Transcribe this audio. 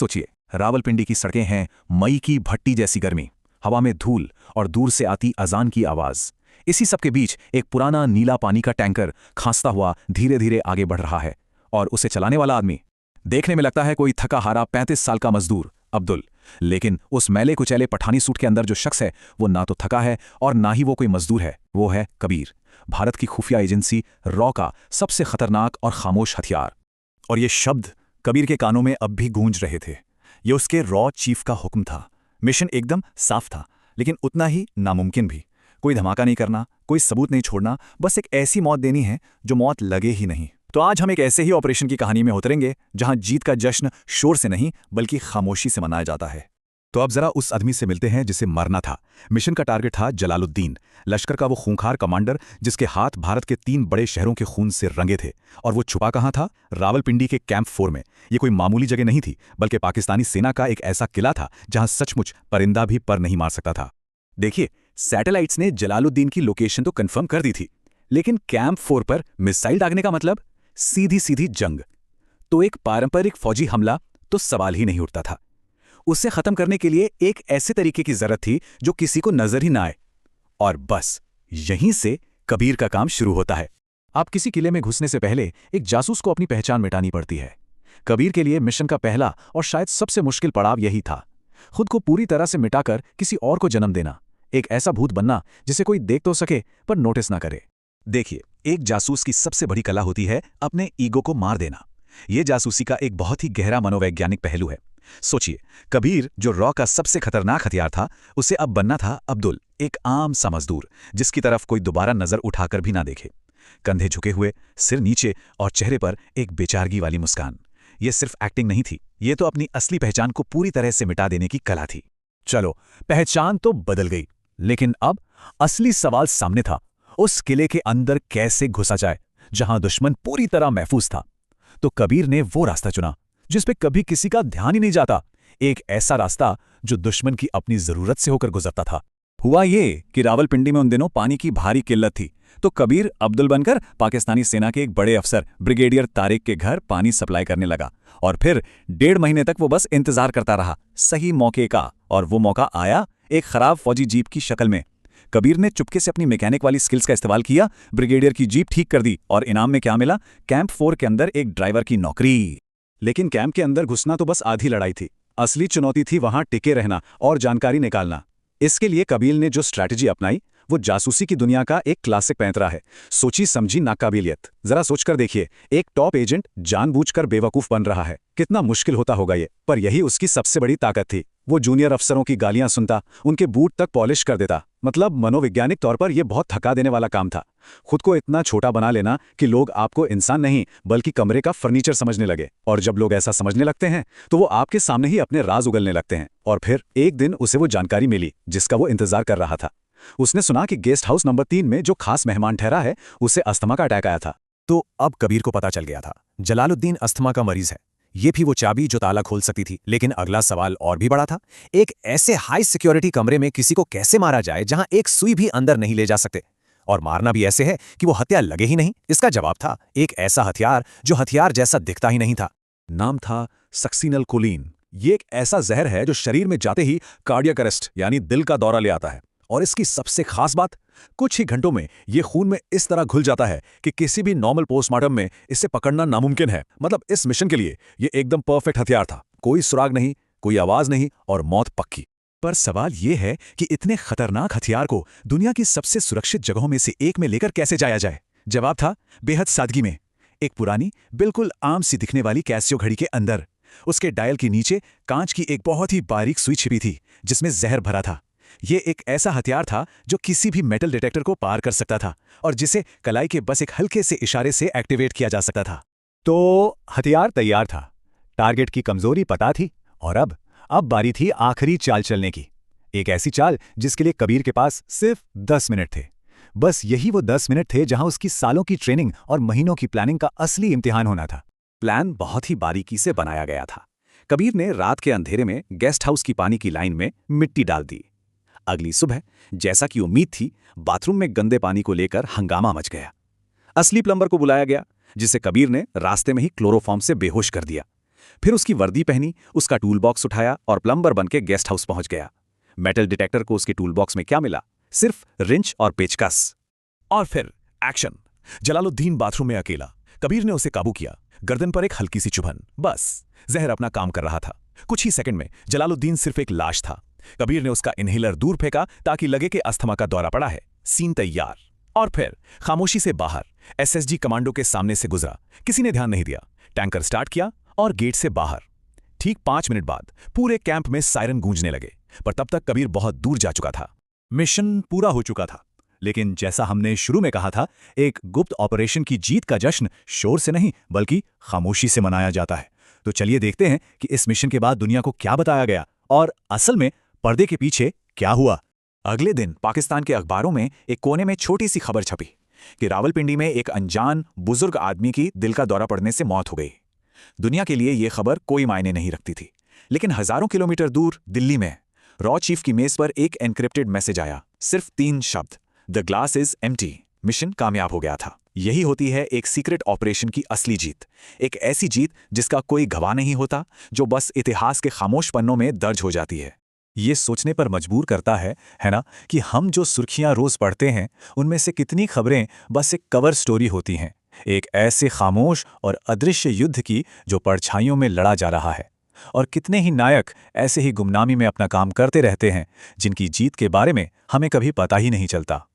सोचिए, रावलपिंडी की सड़कें हैं मई की भट्टी जैसी गर्मी, हवा में धूल और दूर से आती अजान की आवाज। इसी सब के बीच एक पुराना नीला पानी का टैंकर खांसता हुआ धीरे धीरे आगे बढ़ रहा है, और उसे चलाने वाला आदमी देखने में लगता है कोई थका हारा 35 साल का मजदूर अब्दुल। लेकिन उस मैले कुचैले पठानी सूट के अंदर जो शख्स है वो ना तो थका है और ना ही वो कोई मजदूर है, वो है कबीर, भारत की खुफिया एजेंसी रॉ का सबसे खतरनाक और खामोश हथियार। और ये शब्द कबीर के कानों में अब भी गूंज रहे थे। ये उसके रॉ चीफ का हुक्म था। मिशन एकदम साफ था, लेकिन उतना ही नामुमकिन भी। कोई धमाका नहीं करना, कोई सबूत नहीं छोड़ना, बस एक ऐसी मौत देनी है जो मौत लगे ही नहीं। तो आज हम एक ऐसे ही ऑपरेशन की कहानी में उतरेंगे जहां जीत का जश्न शोर से नहीं बल्कि खामोशी से मनाया जाता है। तो अब जरा उस आदमी से मिलते हैं जिसे मरना था। मिशन का टारगेट था जलालुद्दीन, लश्कर का वो खूंखार कमांडर जिसके हाथ भारत के 3 बड़े शहरों के खून से रंगे थे। और वो छुपा कहाँ था? रावलपिंडी के कैंप 4 में। ये कोई मामूली जगह नहीं थी, बल्कि पाकिस्तानी सेना का एक ऐसा किला था जहां सचमुच परिंदा भी पर नहीं मार सकता था। देखिए, सैटेलाइट्स ने जलालुद्दीन की लोकेशन तो कंफर्म कर दी थी, लेकिन कैंप 4 पर मिसाइल दागने का मतलब सीधी सीधी जंग। तो एक पारंपरिक फौजी हमला तो सवाल ही नहीं उठता था। उसे खत्म करने के लिए एक ऐसे तरीके की जरूरत थी जो किसी को नजर ही ना आए। और बस यहीं से कबीर का काम शुरू होता है। आप किसी किले में घुसने से पहले एक जासूस को अपनी पहचान मिटानी पड़ती है। कबीर के लिए मिशन का पहला और शायद सबसे मुश्किल पड़ाव यही था, खुद को पूरी तरह से मिटाकर किसी और को जन्म देना। एक ऐसा भूत बनना जिसे कोई देख तो सके पर नोटिस ना करे। देखिए, एक जासूस की सबसे बड़ी कला होती है अपने ईगो को मार देना। यह जासूसी का एक बहुत ही गहरा मनोवैज्ञानिक पहलू है। सोचिए, कबीर जो रॉ का सबसे खतरनाक हथियार था, उसे अब बनना था अब्दुल, एक आम सा मजदूर जिसकी तरफ कोई दोबारा नजर उठाकर भी ना देखे। कंधे झुके हुए, सिर नीचे और चेहरे पर एक बेचारगी वाली मुस्कान। यह सिर्फ एक्टिंग नहीं थी, यह तो अपनी असली पहचान को पूरी तरह से मिटा देने की कला थी। चलो, पहचान तो बदल गई, लेकिन अब असली सवाल सामने था, उस किले के अंदर कैसे घुसा जाए जहां दुश्मन पूरी तरह महफूज था। तो कबीर ने वो रास्ता चुना जिस पे कभी किसी का ध्यान ही नहीं जाता, एक ऐसा रास्ता जो दुश्मन की अपनी जरूरत से होकर गुजरता था। हुआ ये कि रावलपिंडी में उन दिनों पानी की भारी किल्लत थी, तो कबीर अब्दुल बनकर पाकिस्तानी सेना के एक बड़े अफसर ब्रिगेडियर तारिक के घर पानी सप्लाई करने लगा। और फिर 1.5 महीने तक वो बस इंतजार करता रहा सही मौके का, और वो मौका आया एक खराब फौजी जीप की शक्ल में। कबीर ने चुपके से अपनी मैकेनिक वाली स्किल्स का इस्तेमाल किया, ब्रिगेडियर की जीप ठीक कर दी, और इनाम में क्या मिला? कैंप 4 के अंदर एक ड्राइवर की नौकरी। लेकिन कैंप के अंदर घुसना तो बस आधी लड़ाई थी। असली चुनौती थी वहां टिके रहना और जानकारी निकालना। इसके लिए कबीर ने जो स्ट्रैटेजी अपनाई वो जासूसी की दुनिया का एक क्लासिक पैंतरा है, सोची समझी नाकाबिलियत। जरा सोचकर देखिए, एक टॉप एजेंट जानबूझकर बेवकूफ बन रहा है, कितना मुश्किल होता होगा ये। पर यही उसकी सबसे बड़ी ताकत थी। वो जूनियर अफसरों की गालियां सुनता, उनके बूट तक पॉलिश कर देता। मतलब मनोवैज्ञानिक तौर पर यह बहुत थका देने वाला काम था, खुद को इतना छोटा बना लेना कि लोग आपको इंसान नहीं बल्कि कमरे का फर्नीचर समझने लगे। और जब लोग ऐसा समझने लगते हैं तो वो आपके सामने ही अपने राज उगलने लगते हैं। और फिर एक दिन उसे वो जानकारी मिली जिसका वो इंतजार कर रहा था। उसने सुना कि गेस्ट हाउस नंबर 3 में जो खास मेहमान ठहरा है उसे अस्थमा का अटैक आया था। तो अब कबीर को पता चल गया था, जलालुद्दीन अस्थमा का मरीज है। ये भी वो चाबी जो ताला खोल सकती थी। लेकिन अगला सवाल और भी बड़ा था, एक ऐसे हाई सिक्योरिटी कमरे में किसी को कैसे मारा जाए जहां एक सुई भी अंदर नहीं ले जा सकते, और मारना भी ऐसे है कि वो हत्या लगे ही नहीं। इसका जवाब था एक ऐसा हथियार जो हथियार जैसा दिखता ही नहीं था। नाम था सक्सीनल कोलीन। ये एक ऐसा जहर है जो शरीर में जाते ही कार्डियक अरेस्ट यानी दिल का दौरा ले आता है। और इसकी सबसे खास बात, कुछ ही घंटों में ये खून में इस तरह घुल जाता है कि किसी भी नॉर्मल पोस्टमार्टम में इसे पकड़ना नामुमकिन है। मतलब इस मिशन के लिए ये एकदम परफेक्ट हथियार था। कोई सुराग नहीं, कोई आवाज नहीं, और मौत पक्की। पर सवाल यह है कि इतने खतरनाक हथियार को दुनिया की सबसे सुरक्षित जगहों में से एक में लेकर कैसे जाया जाए? जवाब था बेहद सादगी में। एक पुरानी बिल्कुल आम सी दिखने वाली कैसियो घड़ी के अंदर, उसके डायल के नीचे कांच की एक बहुत ही बारीक सुई छिपी थी जिसमें जहर भरा था। यह एक ऐसा हथियार था जो किसी भी मेटल डिटेक्टर को पार कर सकता था और जिसे कलाई के बस एक हल्के से इशारे से एक्टिवेट किया जा सकता था। तो हथियार तैयार था, टारगेट की कमजोरी पता थी, और अब बारी थी आखिरी चाल चलने की। एक ऐसी चाल जिसके लिए कबीर के पास सिर्फ 10 मिनट थे। बस यही वो 10 मिनट थे जहां उसकी सालों की ट्रेनिंग और महीनों की प्लानिंग का असली इम्तिहान होना था। प्लान बहुत ही बारीकी से बनाया गया था। कबीर ने रात के अंधेरे में गेस्ट हाउस की पानी की लाइन में मिट्टी डाल दी। अगली सुबह, जैसा कि उम्मीद थी, बाथरूम में गंदे पानी को लेकर हंगामा मच गया। असली प्लम्बर को बुलाया गया, जिसे कबीर ने रास्ते में ही क्लोरोफॉर्म से बेहोश कर दिया। फिर उसकी वर्दी पहनी, उसका टूल बॉक्स उठाया और प्लम्बर बनके गेस्ट हाउस पहुंच गया। मेटल डिटेक्टर को उसके टूल बॉक्स में क्या मिला? सिर्फ रिंच और पेचकस। और फिर एक्शन। जलालुद्दीन बाथरूम में अकेला। कबीर ने उसे काबू किया। गर्दन पर एक हल्की सी चुभन, बस। जहर अपना काम कर रहा था। कुछ ही सेकंड में जलालुद्दीन सिर्फ एक लाश था। कबीर ने उसका इन्हेलर दूर फेंका ताकि लगे कि अस्थमा का दौरा पड़ा है। सीन तैयार। और फिर खामोशी से बाहर एसएसजी कमांडो के सामने से गुजरा। किसी ने ध्यान नहीं दिया। टैंकर स्टार्ट किया और गेट से बाहर। ठीक 5 मिनट बाद पूरे कैंप में सायरन गूंजने लगे, पर तब तक कबीर बहुत दूर जा चुका था। मिशन पूरा हो चुका था, लेकिन जैसा हमने शुरू में कहा था, एक गुप्त ऑपरेशन की जीत का जश्न शोर से नहीं बल्कि खामोशी से मनाया जाता है। तो चलिए देखते हैं कि इस मिशन के बाद दुनिया को क्या बताया गया और असल में पर्दे के पीछे क्या हुआ। अगले दिन पाकिस्तान के अखबारों में एक कोने में छोटी सी खबर छपी कि रावलपिंडी में एक अनजान बुजुर्ग आदमी की दिल का दौरा पड़ने से मौत हो गई। दुनिया के लिए यह खबर कोई मायने नहीं रखती थी, लेकिन हजारों किलोमीटर दूर दिल्ली में रॉ चीफ की मेज पर एक एन्क्रिप्टेड मैसेज आया। सिर्फ 3 शब्द, the glass is empty. Mission कामयाब हो गया था। यही होती है एक सीक्रेट ऑपरेशन की असली जीत। एक ऐसी जीत जिसका कोई गवाह नहीं होता, जो बस इतिहास के खामोश पन्नों में दर्ज हो जाती है। ये सोचने पर मजबूर करता है ना, कि हम जो सुर्खियां रोज पढ़ते हैं उनमें से कितनी खबरें बस एक कवर स्टोरी होती हैं, एक ऐसे खामोश और अदृश्य युद्ध की जो परछाइयों में लड़ा जा रहा है। और कितने ही नायक ऐसे ही गुमनामी में अपना काम करते रहते हैं, जिनकी जीत के बारे में हमें कभी पता ही नहीं चलता।